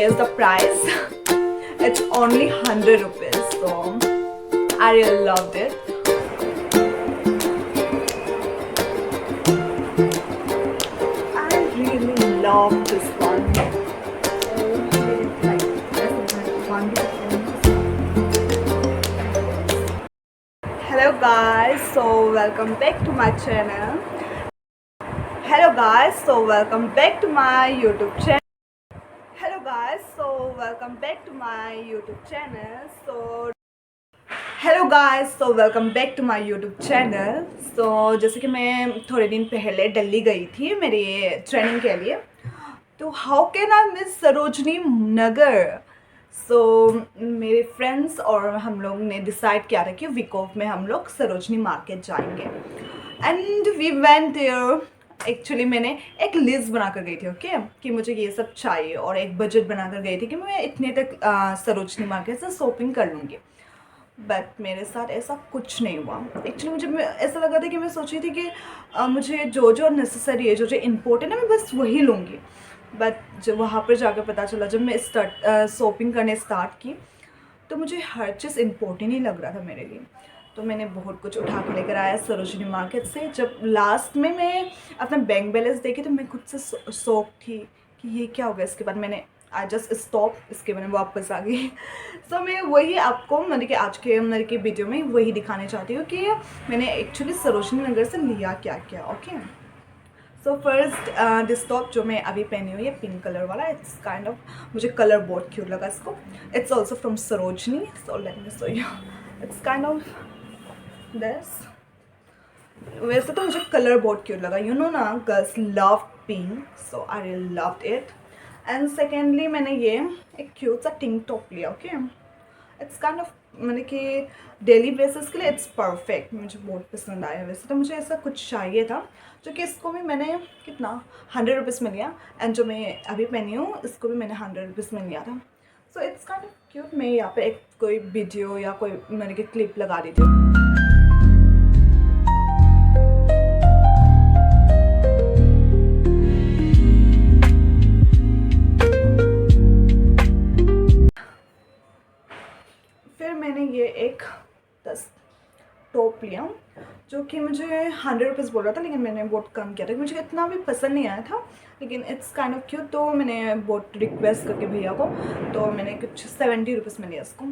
guess the price. It's only 100 rupees. So I really loved it. I really love this one. Hello guys, so welcome back to my channel. Hello guys, so welcome back to my YouTube channel. Hello guys, so welcome back to my YouTube channel. So जैसे कि मैं थोड़े दिन पहले दिल्ली गई थी मेरी training के लिए, तो how can I miss Sarojini Nagar. मेरे फ्रेंड्स और हम लोग ने डिसाइड किया था कि वीक ऑफ में हम लोग सरोजनी मार्केट जाएंगे and we went there. Actually मैंने एक लिस्ट बना कर गई थी, ओके, कि मुझे ये सब चाहिए, और एक बजट बना कर गई थी कि मैं इतने तक सरोजनी मार्केट से शॉपिंग कर लूँगी. बट मेरे साथ ऐसा कुछ नहीं हुआ. एक्चुअली मुझे ऐसा लगा था कि मैं सोच रही थी कि मुझे जो जो नेसेसरी है, जो जो इम्पोर्टेंट है, मैं बस वही लूँगी. बट जब वहाँ पर जाकर पता चला, जब मैं शॉपिंग करने स्टार्ट की, तो मुझे हर चीज़ इम्पोर्टेंट ही लग रहा था मेरे लिए. तो मैंने बहुत कुछ उठा के लेकर आया सरोजनी मार्केट से. जब लास्ट में मैं अपना बैंक बैलेंस देखी तो मैं खुद से शौक थी कि ये क्या हो गया. इसके बाद मैंने आई जस्ट स्टॉप, इसके बाद मैं वापस आ गई. सो मैं वही आपको मतलब कि आज के मतलब की वीडियो में वही दिखाने चाहती हूँ कि मैंने एक्चुअली सरोजनी नगर से लिया क्या क्या. Okay, so first this top जो मैं अभी पहनी हुई है पिंक कलर वाला. इट्स काइंड ऑफ, मुझे कलर बहुत क्यूट लगा इसको. It's also from Sarojini. So let me show you. It's kind of this. वैसे तो मुझे कलर बहुत क्यूट लगा. यू नो ना, girls love pink, so I really loved it. And secondly मैंने ये एक क्यूट सा टिंक टॉप लिया. ओके, इट्स काइंड ऑफ मैंने कि डेली बेसिस के लिए इट्स परफेक्ट. मुझे बहुत पसंद आया. वैसे तो मुझे ऐसा कुछ चाहिए था, जो कि इसको भी मैंने कितना 100 रुपीज़ में लिया, एंड जो मैं अभी पहनी हूँ इसको भी मैंने 100 रुपीज़ में लिया था. So it's kind of cute. मैं यहाँ पे एक कोई वीडियो या कोई मैंने कि क्लिप लगा दी थी. फिर मैंने ये एक 10 टॉप लिया, जो कि मुझे 100 रुपीज़ बोल रहा था, लेकिन मैंने बहुत कम किया था. मुझे इतना भी पसंद नहीं आया था, लेकिन इट्स काइंड ऑफ क्यूट. तो मैंने बहुत रिक्वेस्ट करके भैया को, तो मैंने कुछ 70 रुपीज़ में लिया इसको.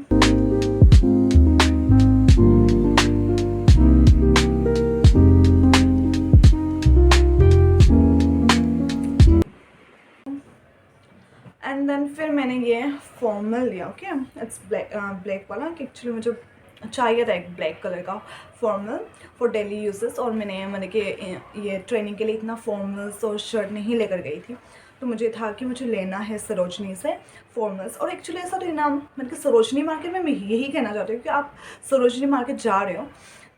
एंड देन फिर मैंने ये फॉर्मल लिया. ओके, इट्स ब्लैक वाला. एक्चुअली मुझे चाहिए था एक ब्लैक कलर का फॉर्मल फॉर डेली यूजेस, और मैंने मतलब कि ये ट्रेनिंग के लिए इतना फॉर्मल्स और शर्ट नहीं लेकर गई थी. तो मुझे था कि मुझे लेना है सरोजनी से फॉर्मल्स. और एक्चुअली ऐसा लेना मतलब कि सरोजनी मार्केट में मैं यही कहना चाहती हूँ कि आप सरोजनी मार्केट जा रहे हो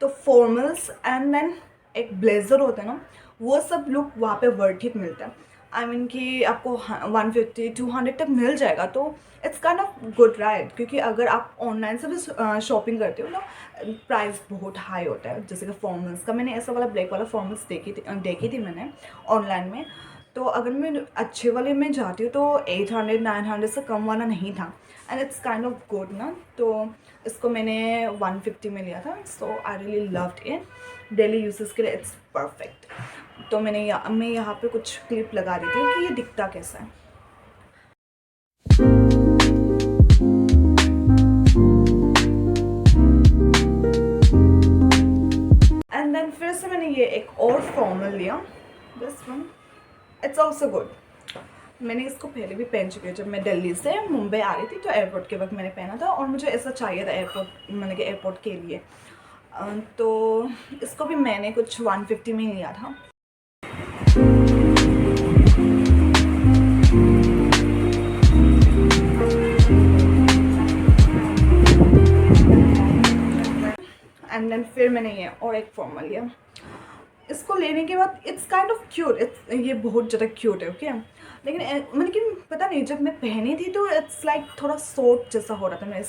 तो फॉर्मल्स एंड देन एक ब्लेज़र होता है ना, वो सब लुक वहाँ पे वर्थ इट मिलता है. आई मीन कि आपको 150-200 तक मिल जाएगा. तो it's kind of good right, क्योंकि अगर आप ऑनलाइन से भी शॉपिंग करते हो ना, प्राइस बहुत हाई होता है. जैसे कि फॉर्मल्स का मैंने ऐसा वाला ब्लैक वाला फॉर्मल्स देखी थी मैंने ऑनलाइन में. तो अगर मैं अच्छे वाले में जाती हूँ तो 800-900 से कम वाला नहीं था, and it's kind of good ना. तो इसको मैंने 150 में लिया था. So I really loved it. Daily uses के लिए इट्स परफेक्ट. तो मैं यहाँ पे कुछ क्लिप लगा दी थी कि ये दिखता कैसा है. एंड देन फिर से मैंने ये एक और फॉर्मल लिया, this one. It's also good. मैंने इसको पहले भी पहन चुकी हूँ. जब मैं दिल्ली से मुंबई आ रही थी तो एयरपोर्ट के वक्त मैंने पहना था, और मुझे ऐसा चाहिए था एयरपोर्ट मतलब कि एयरपोर्ट के लिए. तो इसको भी मैंने कुछ 150 में लिया था. एंड देन फिर मैंने ये और एक फॉर्मल लिया. इसको लेने के बाद इट्स काइंड ऑफ क्यूट. ये बहुत ज़्यादा क्यूट है. ओके, लेकिन मतलब कि पता नहीं, जब मैं पहनी थी तो इट्स लाइक थोड़ा शॉर्ट जैसा हो रहा था मेरे.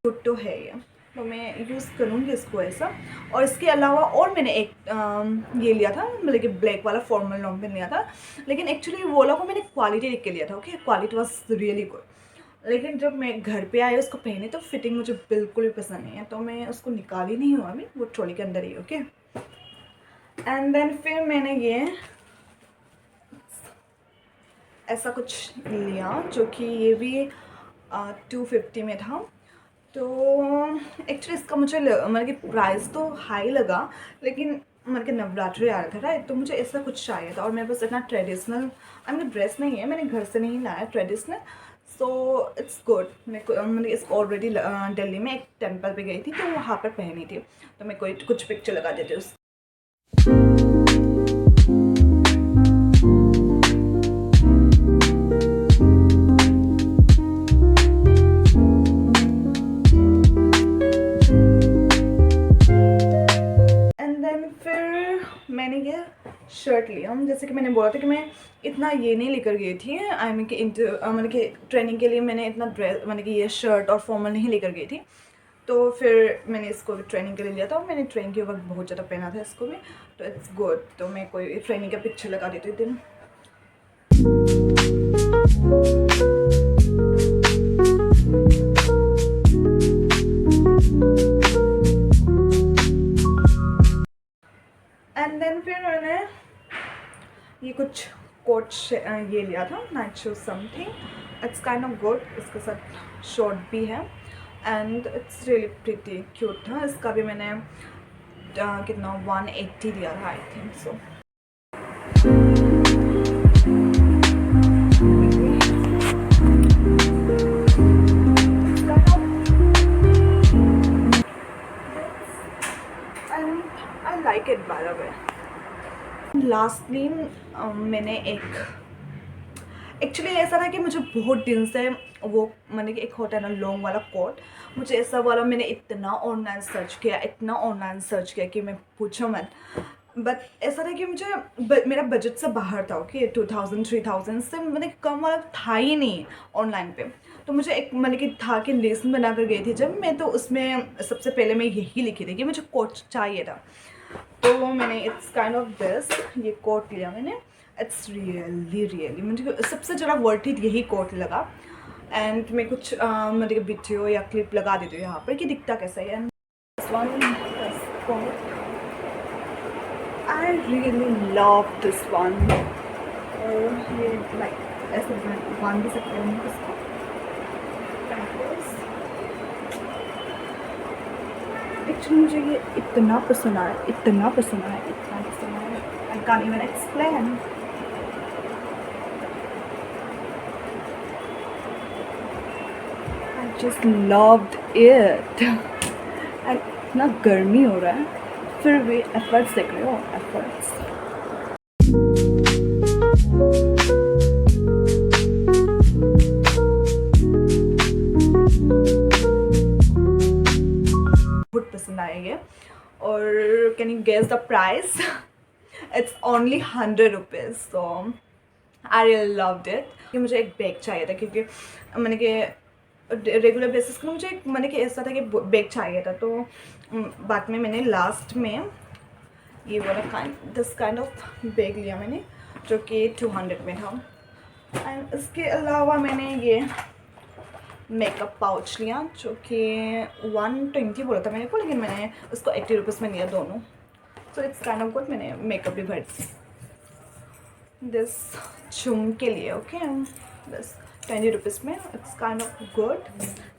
क्यूट तो है ये, तो मैं यूज़ करूँगी आपको ऐसा। और इसके अलावा और मैंने एक ये लिया था, मतलब कि ब्लैक वाला फॉर्मल लॉन्ग पेन लिया था, लेकिन एक्चुअली वो वाला को मैंने क्वालिटी देख के लिया था। Okay, quality was really good, लेकिन जब मैं घर पे आई उसको पहनी तो फिटिंग मुझे बिल्कुल भी पसंद नहीं है, तो मैं उसको निकाली नहीं हूँ अभी, वो ट्रॉली के अंदर ही। ओके, एंड देन फिर मैंने ये ऐसा कुछ लिया जो कि ये भी 250 में था। तो एक्चुअली इसका मुझे मतलब कि प्राइस तो हाई लगा, लेकिन मतलब कि नवरात्रि आ रहा था राइट, तो मुझे ऐसा कुछ चाहिए था। और मेरे पास इतना ट्रेडिशनल मतलब ड्रेस नहीं है, मैंने घर से नहीं लाया ट्रेडिशनल, सो इट्स गुड। मैं मतलब इसको ऑलरेडी दिल्ली में एक टेम्पल पे गई थी तो वहाँ पर पहनी थी, तो मैं कोई कुछ पिक्चर लगा देती हूँ। मैंने ये शर्ट लिया, जैसे कि मैंने बोला था कि मैं इतना ये नहीं लेकर गई थी, आई मीन कि मतलब कि ट्रेनिंग के लिए मैंने इतना ड्रेस मतलब कि ये शर्ट और फॉर्मल नहीं लेकर गई थी, तो फिर मैंने इसको भी ट्रेनिंग के लिए लिया था। और मैंने ट्रेनिंग के वक्त बहुत ज़्यादा पहना था इसको भी, तो इट्स गुड। तो मैं कोई ट्रेनिंग का पिक्चर लगा देती हूँ दिन। एंड देन फिर मैंने ये कुछ कोट ये लिया था, night shoes something, it's kind of good, इसके साथ शॉर्ट भी है and it's really pretty cute था। इसका भी मैंने कितना 180 दिया था I think so. I like it by the way. Lastly मैंने एक्चुअली ऐसा था कि मुझे बहुत दिन से वो मैंने कि एक होता है ना लॉन्ग वाला कोट, मुझे ऐसा वाला मैंने इतना ऑनलाइन सर्च किया, इतना ऑनलाइन सर्च किया कि मैं पूछो मत। बट ऐसा था कि मुझे मेरा बजट से बाहर था। ओके, 2000 3000 से मैंने कम वाला था ही नहीं ऑनलाइन पे। तो मुझे एक मैंने कि था कि लिस्ट बना कर गई थी जब मैं, तो उसमें सबसे पहले मैं यही लिखी थी कि मुझे कोट चाहिए था। तो मैंने इट्स काइंड ऑफ दिस ये कोट लिया मैंने, इट्स रियली मुझे सबसे ज़्यादा वर्थ इट यही कोट लगा। एंड मैं कुछ मतलब वीडियो या क्लिप लगा देती हूँ यहाँ पर कि दिखता कैसा है। And this one I really love this one. और ये लाइक ऐसे बांध भी सकते हैं इसको। एक्चुअली मुझे ये इतना पसंद आया, इतना पसंद आया, इतना पसंद आया, I can't even explain. I just loved it. इतना गर्मी हो रहा है फिर भी एफर्ट्स देख रहे हो, एफर्ट्स। बहुत पसंद आया ये। और can you guess the price? It's only 100 rupees. So I really loved it. मुझे एक बैग चाहिए था क्योंकि मैंने कि रेगुलर बेसिस पर मुझे मैंने कि ऐसा था कि बैग चाहिए था, तो बाद में मैंने लास्ट में ये वाला दिस काइंड ऑफ बैग लिया मैंने, जो कि 200 में था। एंड इसके अलावा मैंने ये मेकअप पाउच लिया जो कि 120 बोला था मेरे को, लेकिन मैंने उसको 80 रुपीज़ में लिया दोनों। So it's kind of good. मैंने मेकअप भी भर दिस झुमके लिए। ओके, बस 20 रुपीज़ में, it's kind of good.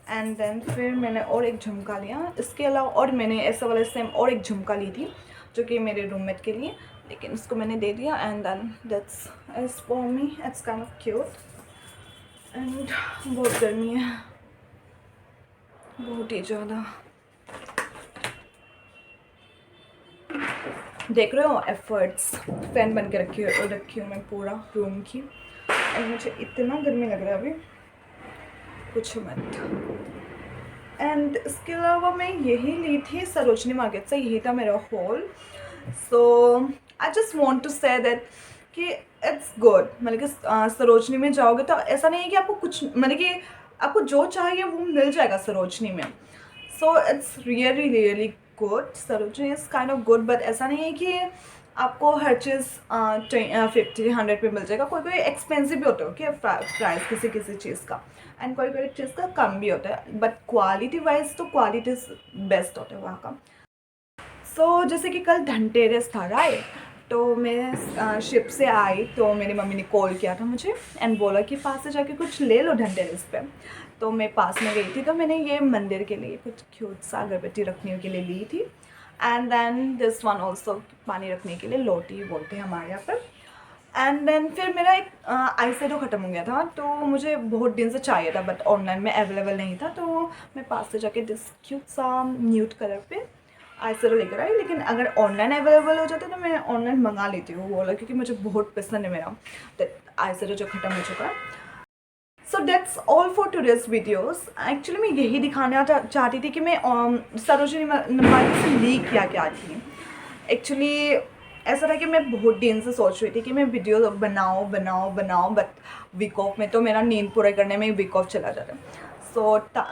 And then फिर मैंने और एक झुमका लिया इसके अलावा, और मैंने ऐसा वाला सेम और एक झुमका ली थी जो कि मेरे रूममेट के लिए, लेकिन उसको मैंने दे दिया। And then that's is for me, it's kind of cute. And बहुत गर्मी है, बहुत ही ज़्यादा। देख रहे हो एफर्ट्स, फैन बन के रखी हूँ मैं पूरा रूम की। और मुझे इतना गर्मी लग रहा है अभी कुछ मत। एंड इसके अलावा मैं यही ली थी सरोजनी मार्केट से, यही था मेरा haul. So I just want to say that कि इट्स गुड। मतलब कि सरोजनी में जाओगे तो ऐसा नहीं है कि आपको कुछ मतलब कि आपको जो चाहिए वो मिल जाएगा सरोजनी में। So it's really good, Sarojini is kind of good, but ऐसा नहीं है कि आपको हर चीज़ 50-100 पे मिल जाएगा। कोई कोई एक्सपेंसिव भी होता है, ओके, प्राइस किसी किसी चीज़ का, एंड कोई कोई चीज़ का कम भी होता है, बट क्वालिटी वाइज तो क्वालिटी बेस्ट होता है वहाँ का। जैसे कि कल धनतेरस था, राइट? तो मैं शिप से आई तो मेरी मम्मी ने कॉल किया था मुझे एंड बोला कि पास से जाके कुछ ले लो धनतेरस पे। तो मैं पास में गई थी, तो मैंने ये मंदिर के लिए कुछ क्यूट सा अगरबत्ती रखने के लिए ली थी, and then this one also, पानी रखने के लिए लोटी बोलते हैं हमारे यहाँ पर। एंड देन फिर मेरा एक आई शेडो ख़त्म हो गया था, तो मुझे बहुत दिन से चाहिए था, बट ऑनलाइन में अवेलेबल नहीं था, तो मैं पास से जाके दिस क्यूट सा न्यूड कलर पे आई शेडो लेकर आई। लेकिन अगर ऑनलाइन अवेलेबल हो जाता तो मैं ऑनलाइन मंगा लेती हूँ वो वाला, क्योंकि मुझे बहुत पसंद है मेरा आई शेडो जो ख़त्म हो चुका है। So that's all for today's videos. Actually मैं यही दिखाना चाहती थी कि मैं सरोजनी नंबर से ली क्या क्या थी। एक्चुअली ऐसा था कि मैं बहुत दिन से सोच रही थी कि मैं वीडियो बनाऊँ, बट वीक ऑफ में तो मेरा नींद पूरा करने में वीक ऑफ चला जाता है।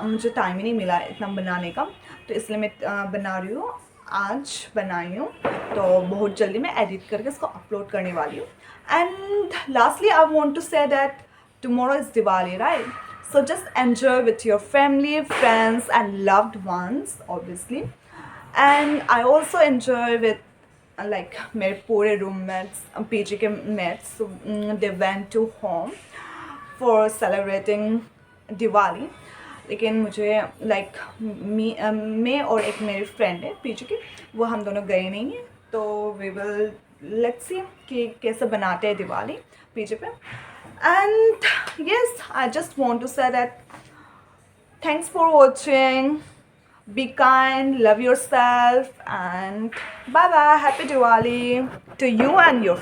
मुझे टाइम ही नहीं मिला इतना बनाने का, तो इसलिए मैं बना रही हूँ, आज बनाई हूँ, तो बहुत जल्दी मैं एडिट करके इसको अपलोड करने वाली हूँ। And lastly I want to say that tomorrow is Diwali, right? So just enjoy with your family, friends and loved ones, obviously. And I also enjoy with like मेरे पूरे roommates, PG के mates, so they went to home for celebrating Diwali. लेकिन मुझे like मैं और एक मेरी friend है पीछे की, वो हम दोनों गए नहीं हैं, तो वी विल लेट्स सी कि कैसे बनाते हैं दिवाली पीछे पे। And yes, I just want to say that thanks for watching, be kind, love yourself, and bye bye, happy Diwali to you and your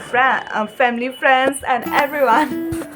family, friends and everyone.